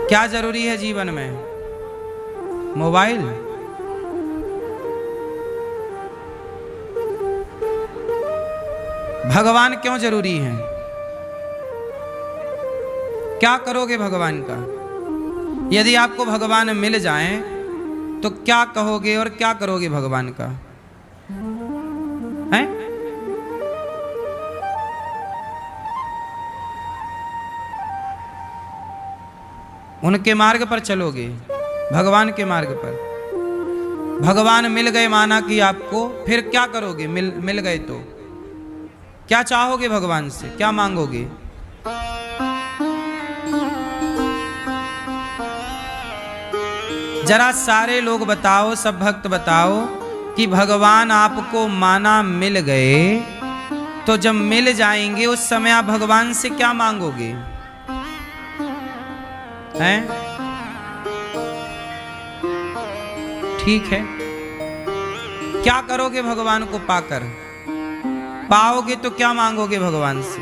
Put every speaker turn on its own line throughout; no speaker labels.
क्या जरूरी है जीवन में? मोबाइल? भगवान क्यों जरूरी है? क्या करोगे भगवान का? यदि आपको भगवान मिल जाएं तो क्या कहोगे और क्या करोगे भगवान का? हैं? उनके मार्ग पर चलोगे, भगवान के मार्ग पर। भगवान मिल गए माना कि आपको, फिर क्या करोगे? मिल गए तो क्या चाहोगे भगवान से? क्या मांगोगे? जरा सारे लोग बताओ, सब भक्त बताओ कि भगवान आपको माना मिल गए तो जब मिल जाएंगे उस समय आप भगवान से क्या मांगोगे? हैं? ठीक है, क्या करोगे भगवान को पाकर? पाओगे तो क्या मांगोगे भगवान से?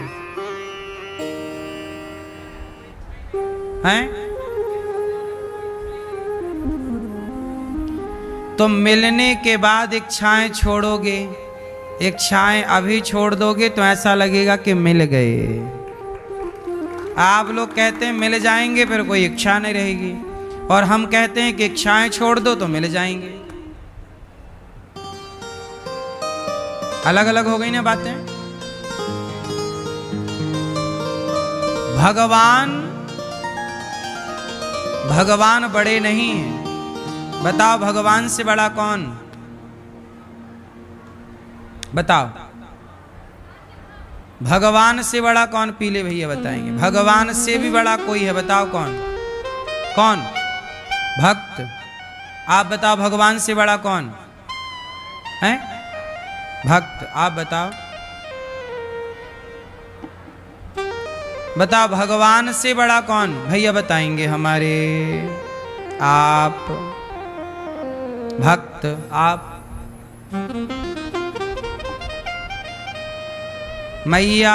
हैं? तो मिलने के बाद इच्छाएं छोड़ोगे, इच्छाएं अभी छोड़ दोगे तो ऐसा लगेगा कि मिल गए। आप लोग कहते हैं मिल जाएंगे, फिर कोई इच्छा नहीं रहेगी, और हम कहते हैं कि इच्छाएं छोड़ दो तो मिल जाएंगे। अलग अलग हो गई ना बातें। भगवान बड़े नहीं हैं। बताओ भगवान से बड़ा कौन? बताओ भगवान से बड़ा कौन? पीले भैया बताएंगे। भगवान से भी बड़ा कोई है? बताओ कौन? कौन? भक्त। आप बताओ भगवान से बड़ा कौन है? भक्त। आप बताओ, बताओ भगवान से बड़ा कौन? भैया बताएंगे हमारे। आप भक्त। आप मैया।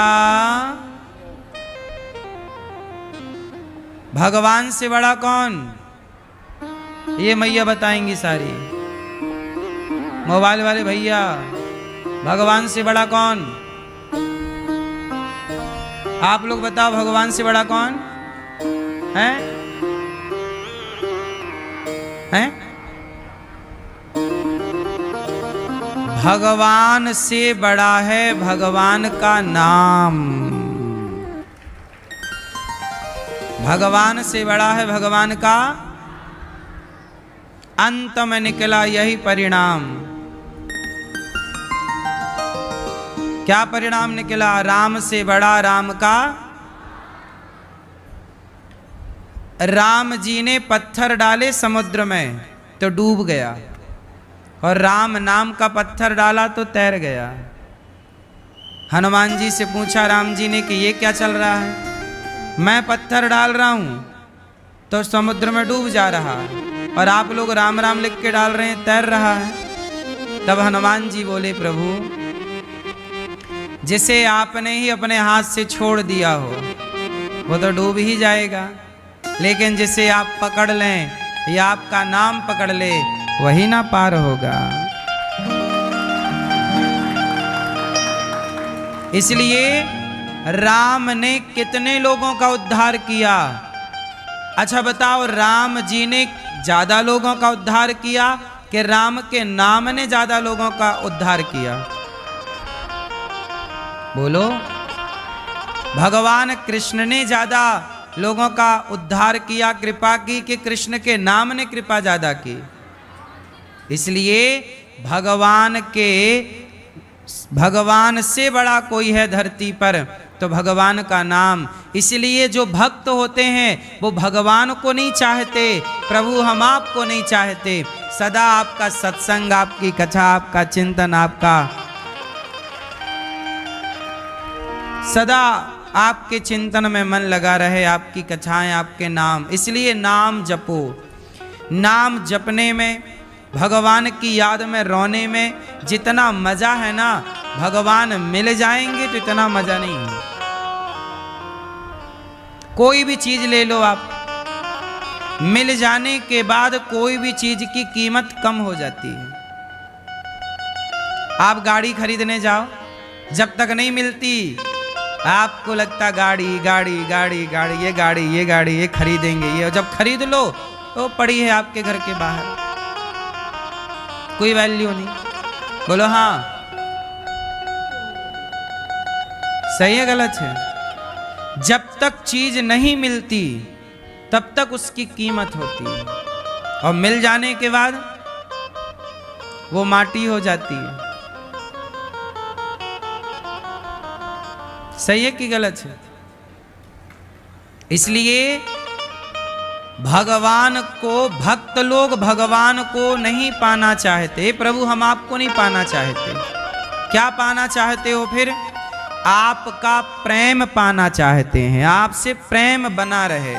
भगवान से बड़ा कौन? ये मैया बताएंगी सारी। मोबाइल वाले भैया, भगवान से बड़ा कौन? आप लोग बताओ भगवान से बड़ा कौन है? हैं? भगवान से बड़ा है भगवान का नाम। भगवान से बड़ा है भगवान का। अंत में निकला यही परिणाम। क्या परिणाम निकला? राम से बड़ा राम का। राम जी ने पत्थर डाले समुद्र में तो डूब गया, और राम नाम का पत्थर डाला तो तैर गया। हनुमान जी से पूछा राम जी ने कि ये क्या चल रहा है? मैं पत्थर डाल रहा हूं तो समुद्र में डूब जा रहा है, और आप लोग राम राम लिख के डाल रहे हैं, तैर रहा है। तब हनुमान जी बोले, प्रभु जिसे आपने ही अपने हाथ से छोड़ दिया हो वो तो डूब ही जाएगा, लेकिन जिसे आप पकड़ लें या आपका नाम पकड़ ले वही ना पार होगा। इसलिए राम ने कितने लोगों का उद्धार किया? अच्छा बताओ, राम जी ने ज्यादा लोगों का उद्धार किया कि राम के नाम ने ज्यादा लोगों का उद्धार किया? बोलो। भगवान कृष्ण ने ज्यादा लोगों का उद्धार किया, कृपा की, कि कृष्ण के नाम ने कृपा ज्यादा की? इसलिए भगवान से बड़ा कोई है धरती पर तो भगवान का नाम। इसलिए जो भक्त होते हैं वो भगवान को नहीं चाहते, प्रभु हम आपको नहीं चाहते। सदा आपका सत्संग, आपकी कथा, आपका चिंतन, आपका सदा आपके चिंतन में मन लगा रहे, आपकी कथाएं, आपके नाम। इसलिए नाम जपो। नाम जपने में, भगवान की याद में रोने में जितना मजा है ना, भगवान मिल जाएंगे तो इतना मजा नहीं है। कोई भी चीज ले लो आप, मिल जाने के बाद कोई भी चीज की कीमत कम हो जाती है। आप गाड़ी खरीदने जाओ, जब तक नहीं मिलती आपको लगता गाड़ी गाड़ी गाड़ी गाड़ी ये गाड़ी ये खरीदेंगे, ये जब खरीद लो तो पड़ी है आपके घर के बाहर, कोई वैल्यू नहीं। बोलो हाँ, सही है गलत है? जब तक चीज नहीं मिलती तब तक उसकी कीमत होती है, और मिल जाने के बाद वो माटी हो जाती है। सही है कि गलत है? इसलिए भगवान को, भक्त लोग भगवान को नहीं पाना चाहते। प्रभु हम आपको नहीं पाना चाहते। क्या पाना चाहते हो फिर? आपका प्रेम पाना चाहते हैं। आपसे प्रेम बना रहे,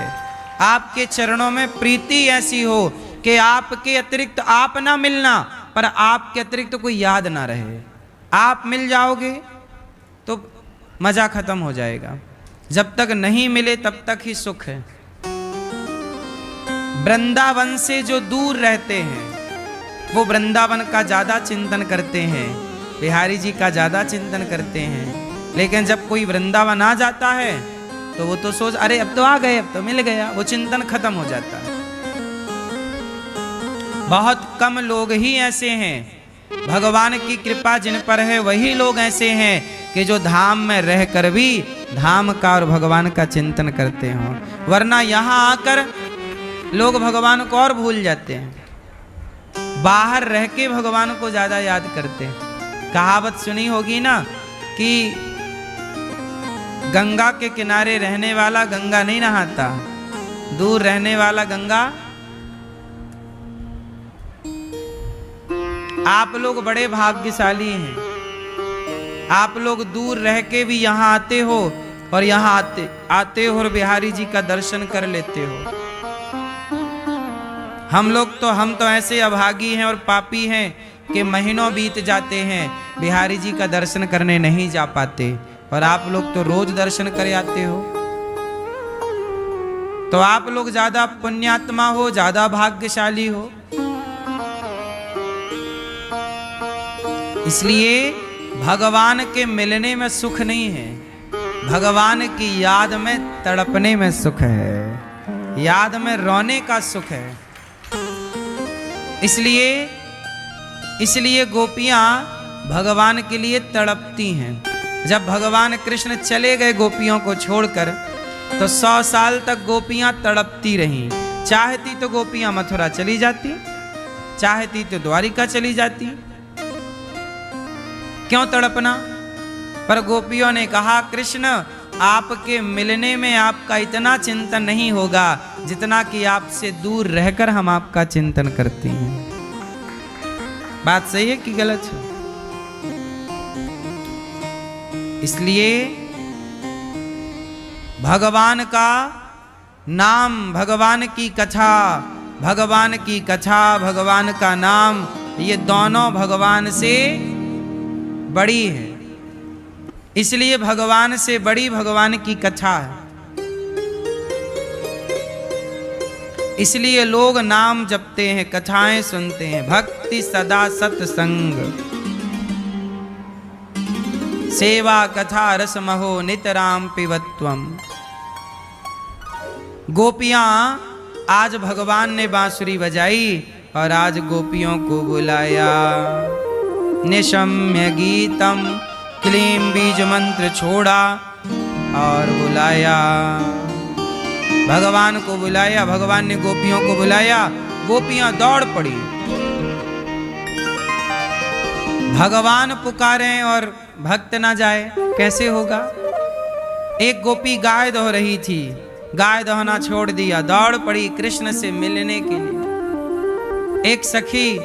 आपके चरणों में प्रीति ऐसी हो कि आपके अतिरिक्त आप ना मिलना, पर आपके अतिरिक्त कोई याद ना रहे। आप मिल जाओगे तो मजा खत्म हो जाएगा। जब तक नहीं मिले तब तक ही सुख है। वृंदावन से जो दूर रहते हैं वो वृंदावन का ज्यादा चिंतन करते हैं, बिहारी जी का ज्यादा चिंतन करते हैं। लेकिन जब कोई वृंदावन आ जाता है तो वो तो सोच, अरे अब तो आ गए, अब तो मिल गया, वो चिंतन खत्म हो जाता है। बहुत कम लोग ही ऐसे हैं, भगवान की कृपा जिन पर है वही लोग ऐसे हैं कि जो धाम में रहकर भी धाम का और भगवान का चिंतन करते हों। वरना यहाँ आकर लोग भगवान को और भूल जाते हैं, बाहर रह के भगवान को ज्यादा याद करते हैं। कहावत सुनी होगी ना कि गंगा के किनारे रहने वाला गंगा नहीं नहाता, दूर रहने वाला गंगा। आप लोग बड़े भाग्यशाली हैं, आप लोग दूर रह के भी यहाँ आते हो और यहाँ आते हो और बिहारी जी का दर्शन कर लेते हो। हम तो ऐसे अभागी हैं और पापी हैं कि महीनों बीत जाते हैं, बिहारी जी का दर्शन करने नहीं जा पाते, और आप लोग तो रोज दर्शन कर आते हो। तो आप लोग ज्यादा पुण्यात्मा हो, ज्यादा भाग्यशाली हो। इसलिए भगवान के मिलने में सुख नहीं है, भगवान की याद में तड़पने में सुख है, याद में रोने का सुख है। इसलिए गोपियां भगवान के लिए तड़पती हैं। जब भगवान कृष्ण चले गए गोपियों को छोड़कर तो 100 साल तक गोपियां तड़पती रहीं। चाहती तो गोपियां मथुरा चली जाती, चाहती तो द्वारिका चली जाती। क्यों तड़पना? पर गोपियों ने कहा कृष्ण आपके मिलने में आपका इतना चिंतन नहीं होगा जितना कि आपसे दूर रहकर हम आपका चिंतन करते हैं। बात सही है कि गलत है? इसलिए भगवान का नाम, भगवान की कथा, भगवान की कथा, भगवान का नाम, ये दोनों भगवान से बड़ी है। इसलिए भगवान से बड़ी भगवान की कथा है। इसलिए लोग नाम जपते हैं, कथाएं सुनते हैं। भक्ति सदा सत्संग, सेवा कथा रस महो नितराम पिबत्वम। गोपियां आज भगवान ने बांसुरी बजाई और आज गोपियों को बुलाया। निशम्य गीतम क्लीम बीज मंत्र छोड़ा और बुलाया, भगवान को बुलाया। भगवान ने गोपियों को बुलाया, गोपियां दौड़ पड़ी। भगवान पुकारे और भक्त ना जाए, कैसे होगा? एक गोपी गाय दो रही थी, गाय दोहना छोड़ दिया, दौड़ पड़ी कृष्ण से मिलने के लिए। एक सखी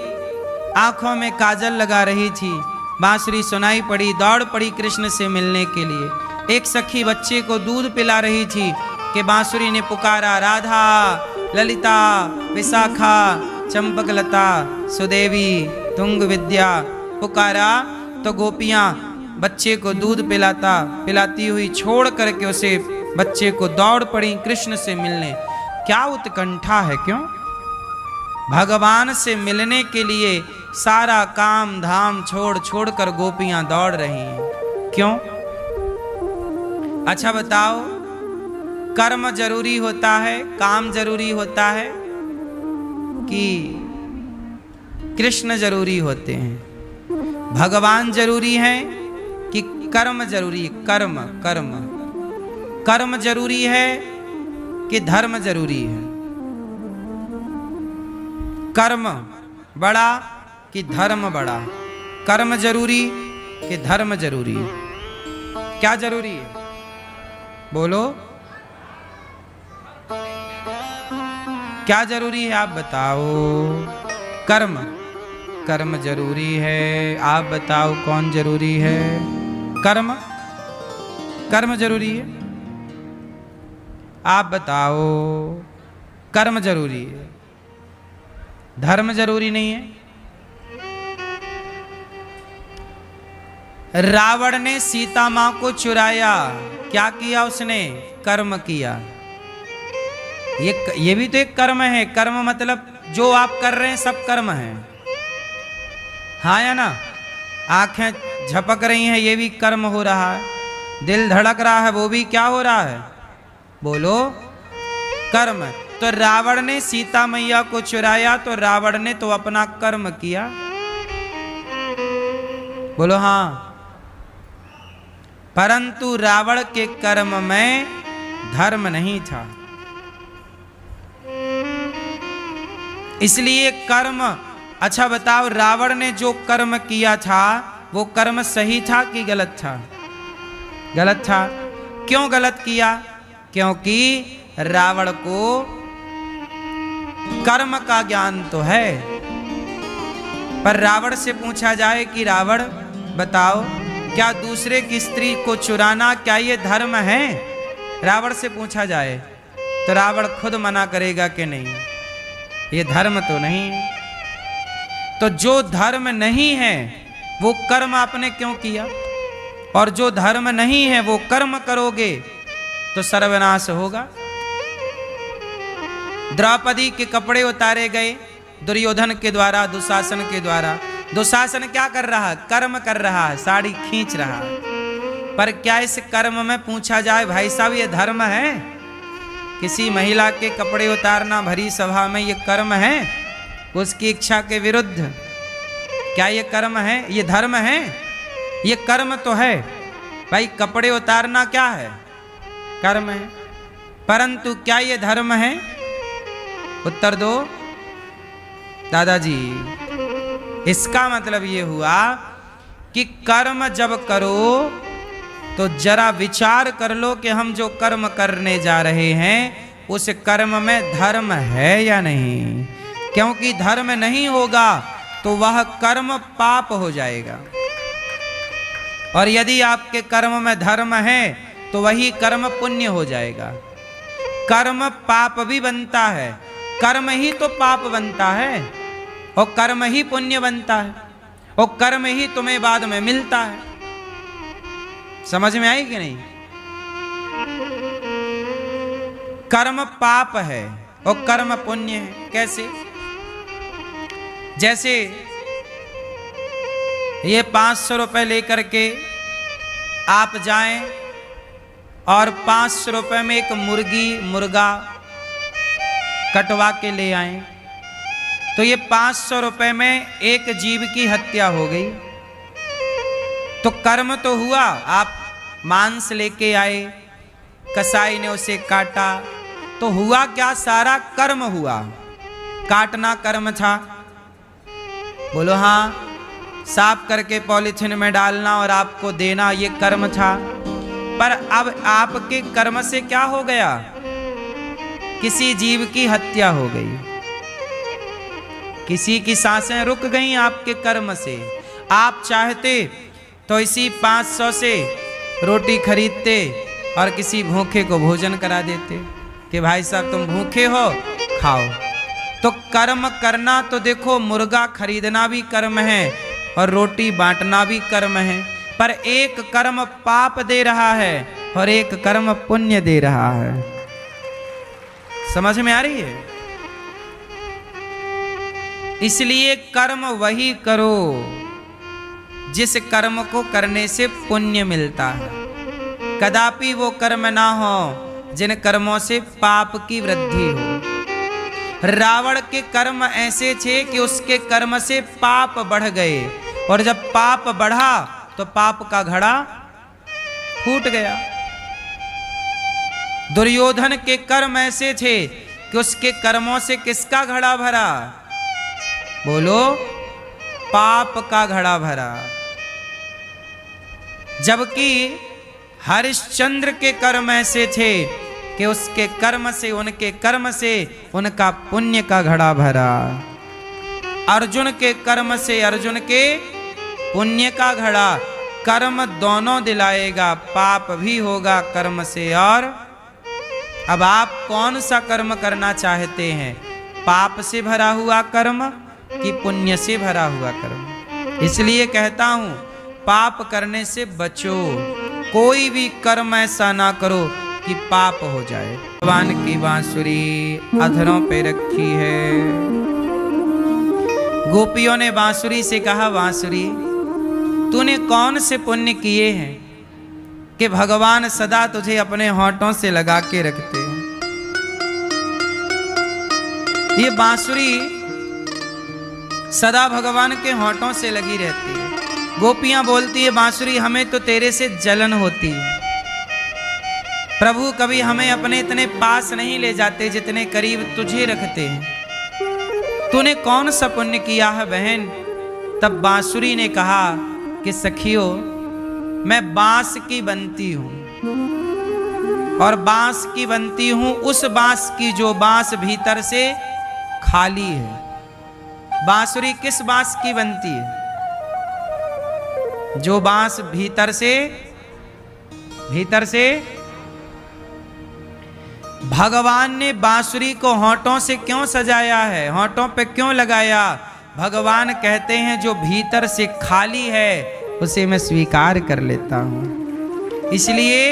आंखों में काजल लगा रही थी, बांसुरी सुनाई पड़ी, दौड़ पड़ी कृष्ण से मिलने के लिए। एक सखी बच्चे को दूध पिला रही थी कि बांसुरी ने पुकारा, राधा, ललिता, विशाखा, चंपकलता, सुदेवी, तुंग विद्या पुकारा। तो गोपियां बच्चे को दूध पिलाती हुई छोड़ करके उसे बच्चे को दौड़ पड़ी कृष्ण से मिलने। क्या उत्कंठा है, क्यों? भगवान से मिलने के लिए सारा काम धाम छोड़ छोड़ कर गोपियां दौड़ रही हैं, क्यों? अच्छा बताओ, कर्म जरूरी होता है, काम जरूरी होता है कि कृष्ण जरूरी होते हैं? भगवान जरूरी है कि कर्म जरूरी है? कर्म कर्म कर्म जरूरी है कि धर्म जरूरी है? कर्म बड़ा कि धर्म बड़ा? कर्म जरूरी कि धर्म जरूरी? क्या जरूरी है? बोलो, क्या जरूरी है? आप बताओ। कर्म कर्म जरूरी है। आप बताओ कौन जरूरी है? कर्म कर्म जरूरी है। आप बताओ, कर्म जरूरी है, धर्म जरूरी नहीं है। रावण ने सीता मां को चुराया, क्या किया उसने? कर्म किया। ये भी तो एक कर्म है। कर्म मतलब जो आप कर रहे हैं सब कर्म है, हाँ या ना? आंखें झपक रही हैं, ये भी कर्म हो रहा है। दिल धड़क रहा है, वो भी क्या हो रहा है? बोलो, कर्म। तो रावण ने सीता मैया को चुराया, तो रावण ने तो अपना कर्म किया। बोलो हाँ। परंतु रावण के कर्म में धर्म नहीं था, इसलिए कर्म। अच्छा बताओ, रावण ने जो कर्म किया था वो कर्म सही था कि गलत था? गलत था। क्यों गलत किया? क्योंकि रावण को कर्म का ज्ञान तो है। पर रावण से पूछा जाए कि रावण बताओ, क्या दूसरे की स्त्री को चुराना क्या ये धर्म है? रावण से पूछा जाए तो रावण खुद मना करेगा कि नहीं, ये धर्म तो नहीं है। तो जो धर्म नहीं है वो कर्म आपने क्यों किया? और जो धर्म नहीं है वो कर्म करोगे तो सर्वनाश होगा। द्रौपदी के कपड़े उतारे गए दुर्योधन के द्वारा, दुशासन के द्वारा। दुशासन क्या कर रहा है? कर्म कर रहा है, साड़ी खींच रहा है। पर क्या इस कर्म में पूछा जाए भाई साहब ये धर्म है? किसी महिला के कपड़े उतारना भरी सभा में ये कर्म है? उसकी इच्छा के विरुद्ध? क्या ये कर्म है? ये धर्म है? ये कर्म तो है भाई। कपड़े उतारना क्या है? कर्म है। परंतु क्या ये धर्म है? उत्तर दो दादाजी। इसका मतलब ये हुआ कि कर्म जब करो तो जरा विचार कर लो कि हम जो कर्म करने जा रहे हैं उस कर्म में धर्म है या नहीं। क्योंकि धर्म नहीं होगा तो वह कर्म पाप हो जाएगा, और यदि आपके कर्म में धर्म है तो वही कर्म पुण्य हो जाएगा। कर्म पाप भी बनता है, कर्म ही तो पाप बनता है, और कर्म ही पुण्य बनता है, और कर्म ही तुम्हें बाद में मिलता है। समझ में आई कि नहीं? कर्म पाप है और कर्म पुण्य है। कैसे? जैसे ये 500 रुपये लेकर के आप जाएं और 500 रुपये में एक मुर्गा कटवा के ले आएं, तो ये 500 रुपये में एक जीव की हत्या हो गई। तो कर्म तो हुआ, आप मांस लेके आए, कसाई ने उसे काटा, तो हुआ क्या? सारा कर्म हुआ। काटना कर्म था, बोलो हाँ। साफ करके पॉलीथिन में डालना और आपको देना ये कर्म था। पर अब आपके कर्म से क्या हो गया? किसी जीव की हत्या हो गई, किसी की सांसें रुक गईं आपके कर्म से। आप चाहते तो इसी 500 से रोटी खरीदते और किसी भूखे को भोजन करा देते कि भाई साहब तुम भूखे हो, खाओ। तो कर्म करना तो देखो, मुर्गा खरीदना भी कर्म है और रोटी बांटना भी कर्म है। पर एक कर्म पाप दे रहा है और एक कर्म पुण्य दे रहा है। समझ में आ रही है? इसलिए कर्म वही करो जिस कर्म को करने से पुण्य मिलता है। कदापि वो कर्म ना हो जिन कर्मों से पाप की वृद्धि हो। रावण के कर्म ऐसे थे कि उसके कर्म से पाप बढ़ गए, और जब पाप बढ़ा तो पाप का घड़ा फूट गया। दुर्योधन के कर्म ऐसे थे कि उसके कर्मों से किसका घड़ा भरा? बोलो, पाप का घड़ा भरा। जबकि हरिश्चंद्र के कर्म ऐसे थे कि उसके कर्म से, उनके कर्म से उनका पुण्य का घड़ा भरा। अर्जुन के कर्म से अर्जुन के पुण्य का घड़ा। कर्म दोनों दिलाएगा, पाप भी होगा कर्म से। और अब आप कौन सा कर्म करना चाहते हैं? पाप से भरा हुआ कर्म कि पुण्य से भरा हुआ कर्म? इसलिए कहता हूं, पाप करने से बचो। कोई भी कर्म ऐसा ना करो कि पाप हो जाए। भगवान की बांसुरी अधरों पे रखी है। गोपियों ने बांसुरी से कहा, बांसुरी तूने कौन से पुण्य किए हैं कि भगवान सदा तुझे अपने होठों से लगा के रखते हैं? ये बांसुरी सदा भगवान के होठों से लगी रहती है। गोपियां बोलती है, बांसुरी हमें तो तेरे से जलन होती है। प्रभु कभी हमें अपने इतने पास नहीं ले जाते जितने करीब तुझे रखते हैं। तूने कौन सा पुण्य किया है बहन? तब बांसुरी ने कहा कि सखियों, मैं बांस की बनती हूं, और बांस की बनती हूं उस बांस की जो बांस भीतर से खाली है। बांसुरी किस बांस की बनती है? जो बांस भीतर से भगवान ने बांसुरी को होठों से क्यों सजाया है, होठों पे क्यों लगाया? भगवान कहते हैं जो भीतर से खाली है उसे मैं स्वीकार कर लेता हूं। इसलिए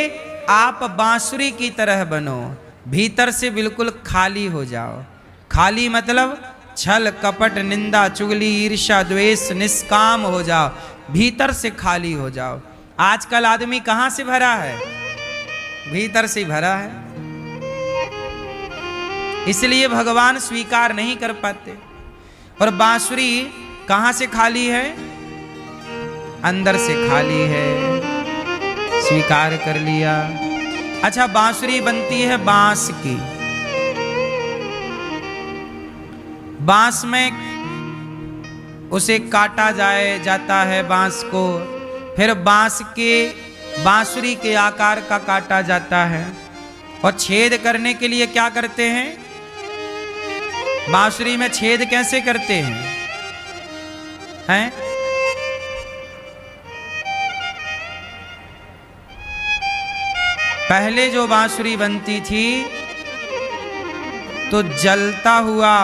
आप बांसुरी की तरह बनो, भीतर से बिल्कुल खाली हो जाओ। खाली मतलब छल कपट निंदा चुगली ईर्ष्या द्वेष निष्काम हो जाओ, भीतर से खाली हो जाओ। आजकल आदमी कहां से भरा है? भीतर से भरा है। इसलिए भगवान स्वीकार नहीं कर पाते। और बांसुरी कहां से खाली है? अंदर से खाली है, स्वीकार कर लिया। अच्छा, बांसुरी बनती है बांस की। बांस में उसे काटा जाता है बांस को, फिर बांसुरी के आकार का काटा जाता है। और छेद करने के लिए क्या करते हैं? बांसुरी में छेद कैसे करते हैं? पहले जो बांसुरी बनती थी तो जलता हुआ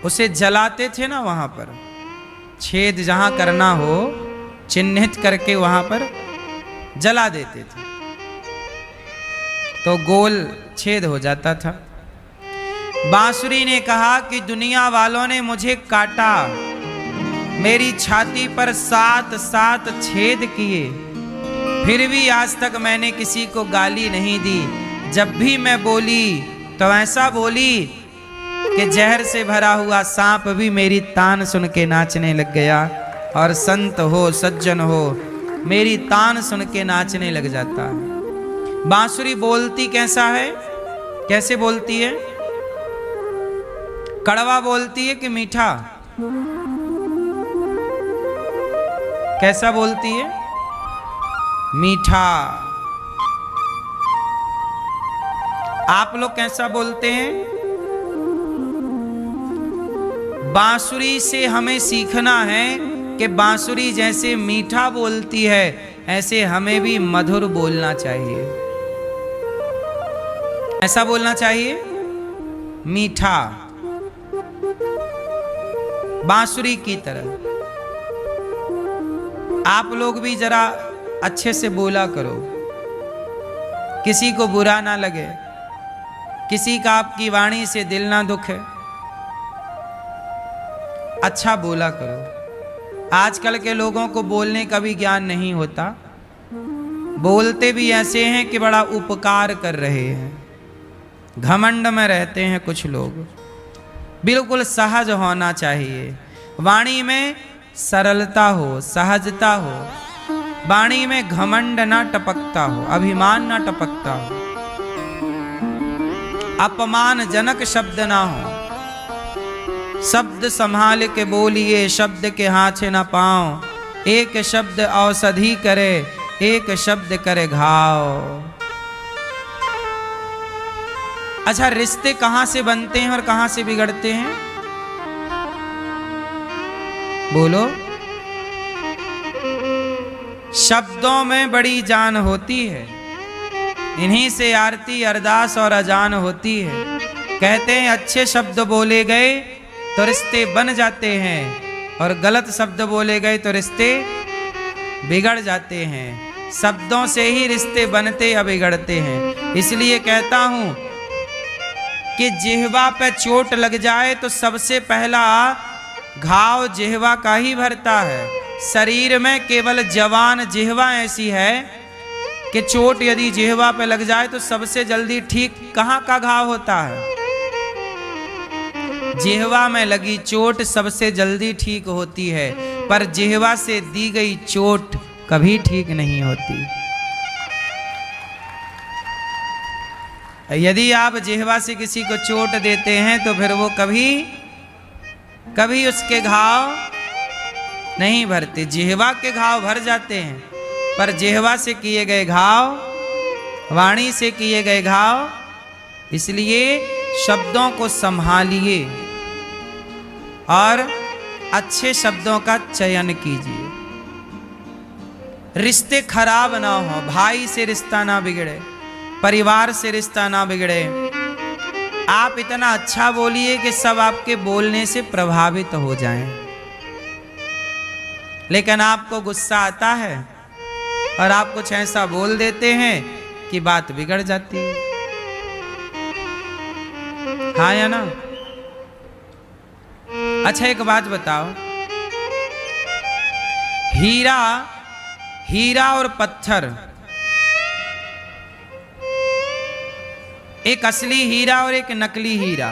उसे जलाते थे ना, वहां पर छेद जहां करना हो चिन्हित करके वहां पर जला देते थे तो गोल छेद हो जाता था। बांसुरी ने कहा कि दुनिया वालों ने मुझे काटा, मेरी छाती पर 7 छेद किए, फिर भी आज तक मैंने किसी को गाली नहीं दी। जब भी मैं बोली तो ऐसा बोली कि जहर से भरा हुआ सांप भी मेरी तान सुन के नाचने लग गया, और संत हो सज्जन हो मेरी तान सुन के नाचने लग जाता है। बांसुरी बोलती कैसा है? कैसे बोलती है? कड़वा बोलती है कि मीठा? कैसा बोलती है? मीठा। आप लोग कैसा बोलते हैं? बांसुरी से हमें सीखना है कि बांसुरी जैसे मीठा बोलती है ऐसे हमें भी मधुर बोलना चाहिए। ऐसा बोलना चाहिए, मीठा, बांसुरी की तरह। आप लोग भी जरा अच्छे से बोला करो, किसी को बुरा ना लगे। किसी का आपकी वाणी से दिल ना दुखे, अच्छा बोला करो। आजकल के लोगों को बोलने का भी ज्ञान नहीं होता, बोलते भी ऐसे हैं कि बड़ा उपकार कर रहे हैं, घमंड में रहते हैं कुछ लोग। बिल्कुल सहज होना चाहिए, वाणी में सरलता हो, सहजता हो, वाणी में घमंड ना टपकता हो, अभिमान ना टपकता हो, अपमानजनक शब्द ना हो। शब्द संभाल के बोलिए, शब्द के हाथ न पाओ, एक शब्द औषधि करे, एक शब्द करे घाव। अच्छा, रिश्ते कहां से बनते हैं और कहां से बिगड़ते हैं? बोलो। शब्दों में बड़ी जान होती है, इन्हीं से आरती अरदास और अजान होती है। कहते हैं अच्छे शब्द बोले गए तो रिश्ते बन जाते हैं, और गलत शब्द बोले गए तो रिश्ते बिगड़ जाते हैं। शब्दों से ही रिश्ते बनते या बिगड़ते हैं। इसलिए कहता हूं कि जिह्वा पे चोट लग जाए तो सबसे पहला घाव जिह्वा का ही भरता है। शरीर में केवल जवान जिह्वा ऐसी है कि चोट यदि जिह्वा पे लग जाए तो सबसे जल्दी ठीक कहाँ का घाव होता है? जिह्वा में लगी चोट सबसे जल्दी ठीक होती है, पर जिह्वा से दी गई चोट कभी ठीक नहीं होती। यदि आप जिह्वा से किसी को चोट देते हैं तो फिर वो कभी उसके घाव नहीं भरते। जिह्वा के घाव भर जाते हैं, पर जिह्वा से किए गए घाव, वाणी से किए गए घाव, इसलिए शब्दों को संभालिए और अच्छे शब्दों का चयन कीजिए। रिश्ते खराब ना हो, भाई से रिश्ता ना बिगड़े, परिवार से रिश्ता ना बिगड़े। आप इतना अच्छा बोलिए कि सब आपके बोलने से प्रभावित हो जाएं। लेकिन आपको गुस्सा आता है और आप कुछ ऐसा बोल देते हैं कि बात बिगड़ जाती है। हाँ या ना? अच्छा, एक बात बताओ, हीरा और पत्थर, एक असली हीरा और एक नकली हीरा,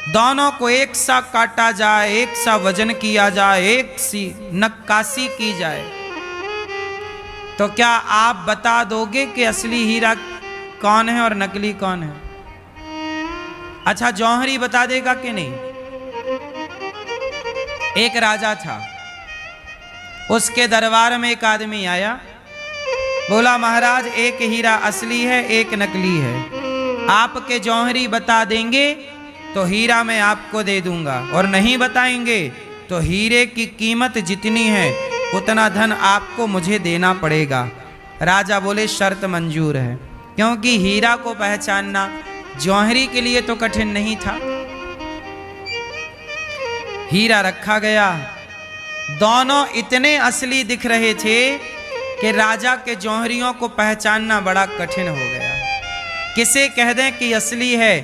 दोनों को एक सा काटा जाए, एक सा वजन किया जाए, एक सी नक्काशी की जाए, तो क्या आप बता दोगे कि असली हीरा कौन है और नकली कौन है? अच्छा, जौहरी बता देगा कि नहीं? एक राजा था, उसके दरबार में एक आदमी आया, बोला महाराज एक हीरा असली है, एक नकली है, आपके जौहरी बता देंगे तो हीरा मैं आपको दे दूंगा, और नहीं बताएंगे तो हीरे की कीमत जितनी है उतना धन आपको मुझे देना पड़ेगा। राजा बोले शर्त मंजूर है, क्योंकि हीरा को पहचानना जौहरी के लिए तो कठिन नहीं था। हीरा रखा गया, दोनों इतने असली दिख रहे थे कि राजा के जौहरियों को पहचानना बड़ा कठिन हो गया। किसे कह दें कि असली है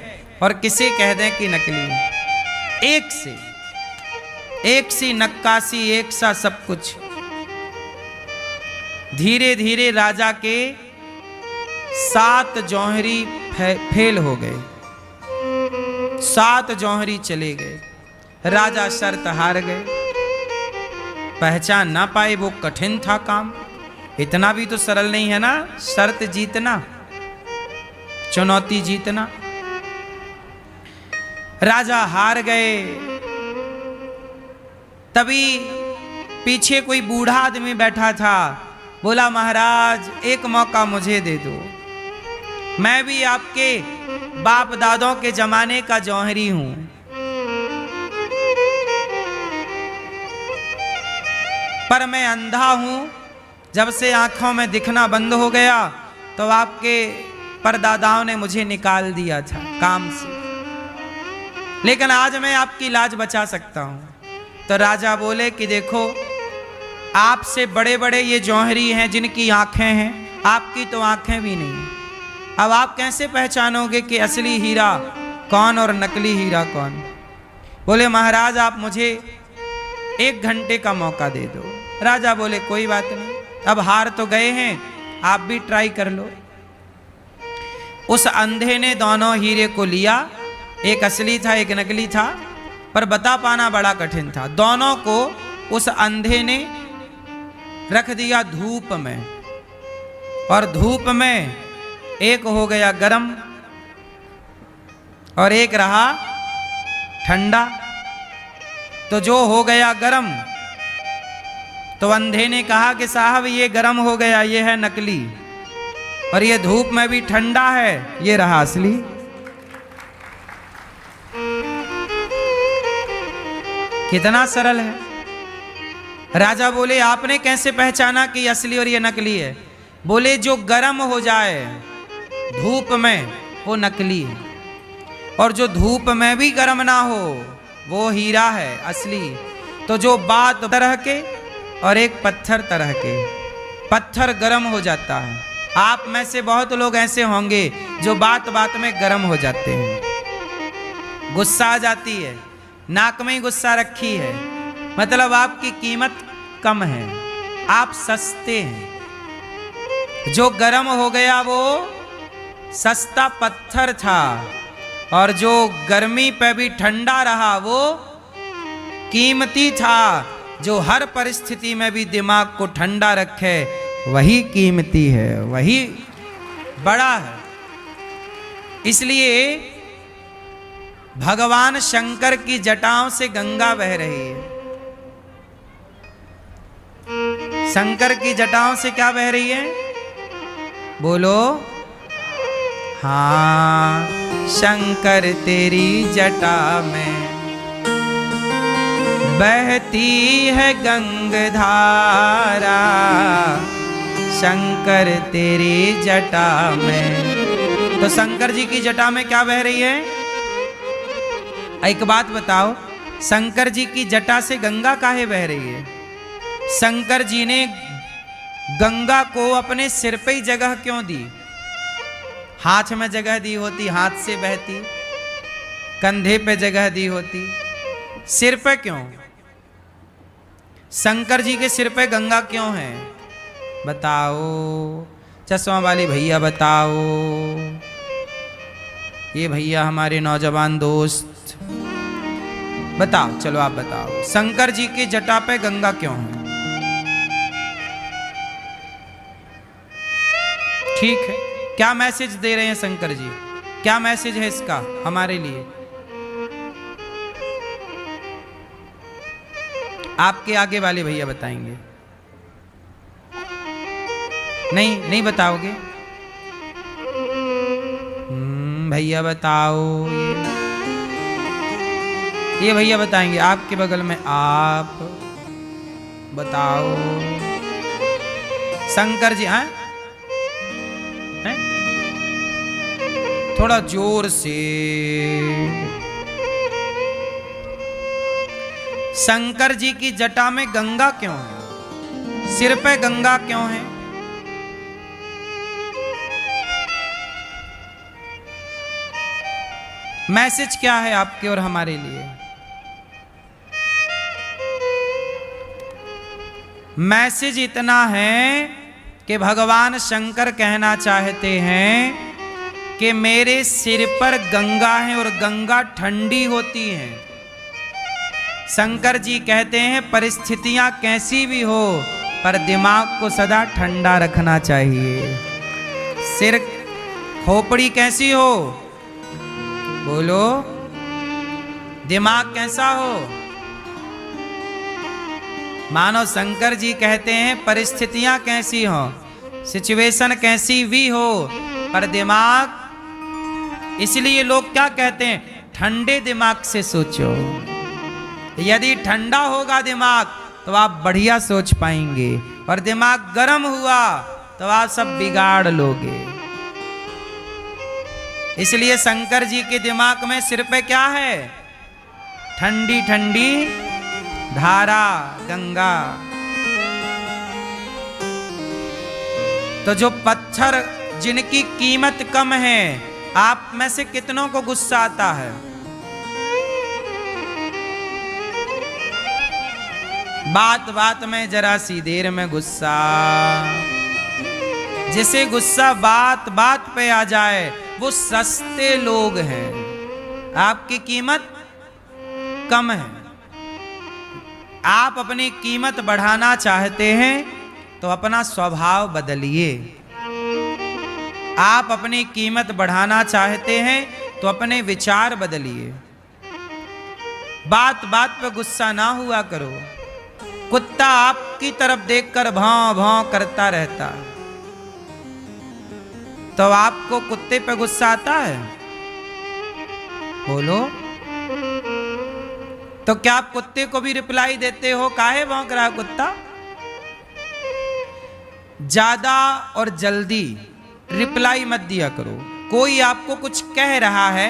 और किसे कह दें कि नकली है। एक सी नक्काशी, एक सा सब कुछ। धीरे धीरे राजा के 7 जौहरी फेल हो गए, 7 जौहरी चले गए। राजा शर्त हार गए, पहचान ना पाए। वो कठिन था काम, इतना भी तो सरल नहीं है ना शर्त जीतना, चुनौती जीतना। राजा हार गए। तभी पीछे कोई बूढ़ा आदमी बैठा था, बोला महाराज एक मौका मुझे दे दो, मैं भी आपके बाप दादों के जमाने का जौहरी हूं। पर मैं अंधा हूं, जब से आंखों में दिखना बंद हो गया तो आपके परदादाओं ने मुझे निकाल दिया था काम से, लेकिन आज मैं आपकी लाज बचा सकता हूं। तो राजा बोले कि देखो, आपसे बड़े बड़े ये जौहरी हैं जिनकी आंखें हैं, आपकी तो आंखें भी नहीं, अब आप कैसे पहचानोगे कि असली हीरा कौन और नकली हीरा कौन? बोले महाराज आप मुझे 1 घंटे का मौका दे दो। राजा बोले कोई बात नहीं, अब हार तो गए हैं, आप भी ट्राई कर लो। उस अंधे ने दोनों हीरे को लिया, एक असली था एक नकली था, पर बता पाना बड़ा कठिन था। दोनों को उस अंधे ने रख दिया धूप में, और धूप में एक हो गया गरम और एक रहा ठंडा। तो जो हो गया गरम, तो अंधे ने कहा कि साहब ये गरम हो गया, ये है नकली, और ये धूप में भी ठंडा है, ये रहा असली। कितना सरल है। राजा बोले आपने कैसे पहचाना कि असली और ये नकली है? बोले जो गरम हो जाए धूप में वो नकली है, और जो धूप में भी गरम ना हो वो हीरा है असली। तो जो बात तरह के और एक पत्थर तरह के, पत्थर गरम हो जाता है। आप में से बहुत लोग ऐसे होंगे जो बात बात में गरम हो जाते हैं, गुस्सा आ जाती है, नाक में ही गुस्सा रखी है, मतलब आपकी कीमत कम है, आप सस्ते हैं। जो गरम हो गया वो सस्ता पत्थर था, और जो गर्मी पे भी ठंडा रहा वो कीमती था। जो हर परिस्थिति में भी दिमाग को ठंडा रखे वही कीमती है, वही बड़ा है। इसलिए भगवान शंकर की जटाओं से गंगा बह रही है। शंकर की जटाओं से क्या बह रही है? बोलो हाँ, शंकर तेरी जटा में बहती है गंगधारा, शंकर तेरी जटा में। तो शंकर जी की जटा में क्या बह रही है? एक बात बताओ, शंकर जी की जटा से गंगा काहे बह रही है? शंकर जी ने गंगा को अपने सिर पे ही जगह क्यों दी? हाथ में जगह दी होती, हाथ से बहती, कंधे पे जगह दी होती, सिर पे क्यों? शंकर जी के सिर पे गंगा क्यों है? बताओ, चश्मा वाली भैया बताओ। ये भैया हमारे नौजवान दोस्त, बताओ, चलो आप बताओ, शंकर जी की जटा पे गंगा क्यों है? ठीक है, क्या मैसेज दे रहे हैं शंकर जी? क्या मैसेज है इसका हमारे लिए? आपके आगे वाले भैया बताएंगे। नहीं बताओगे? भैया बताओ। ये भैया बताएंगे। आपके बगल में आप बताओ। शंकर जी, हाँ, थोड़ा जोर से। शंकर जी की जटा में गंगा क्यों है? सिर पे गंगा क्यों है? मैसेज क्या है आपके और हमारे लिए? मैसेज इतना है कि भगवान शंकर कहना चाहते हैं कि मेरे सिर पर गंगा है और गंगा ठंडी होती है। शंकर जी कहते हैं परिस्थितियां कैसी भी हो पर दिमाग को सदा ठंडा रखना चाहिए। सिर खोपड़ी कैसी हो, बोलो, दिमाग कैसा हो? मानो शंकर जी कहते हैं परिस्थितियां कैसी हो, सिचुएशन कैसी भी हो, पर दिमाग, इसलिए लोग क्या कहते हैं, ठंडे दिमाग से सोचो। यदि ठंडा होगा दिमाग तो आप बढ़िया सोच पाएंगे, और दिमाग गर्म हुआ तो आप सब बिगाड़ लोगे। इसलिए शंकर जी के दिमाग में सिर पे क्या है? ठंडी ठंडी धारा गंगा। तो जो पत्थर जिनकी कीमत कम है, आप में से कितनों को गुस्सा आता है? बात बात में जरा सी देर में गुस्सा। जिसे गुस्सा बात बात पे आ जाए वो सस्ते लोग हैं, आपकी कीमत कम है। आप अपनी कीमत बढ़ाना चाहते हैं तो अपना स्वभाव बदलिए। आप अपनी कीमत बढ़ाना चाहते हैं तो अपने विचार बदलिए। बात बात पे गुस्सा ना हुआ करो। कुत्ता आपकी तरफ देखकर भौं भौं करता रहता है, तो आपको कुत्ते पे गुस्सा आता है? बोलो। तो क्या आप कुत्ते को भी रिप्लाई देते हो, काहे भौंक रहा कुत्ता? ज्यादा और जल्दी रिप्लाई मत दिया करो। कोई आपको कुछ कह रहा है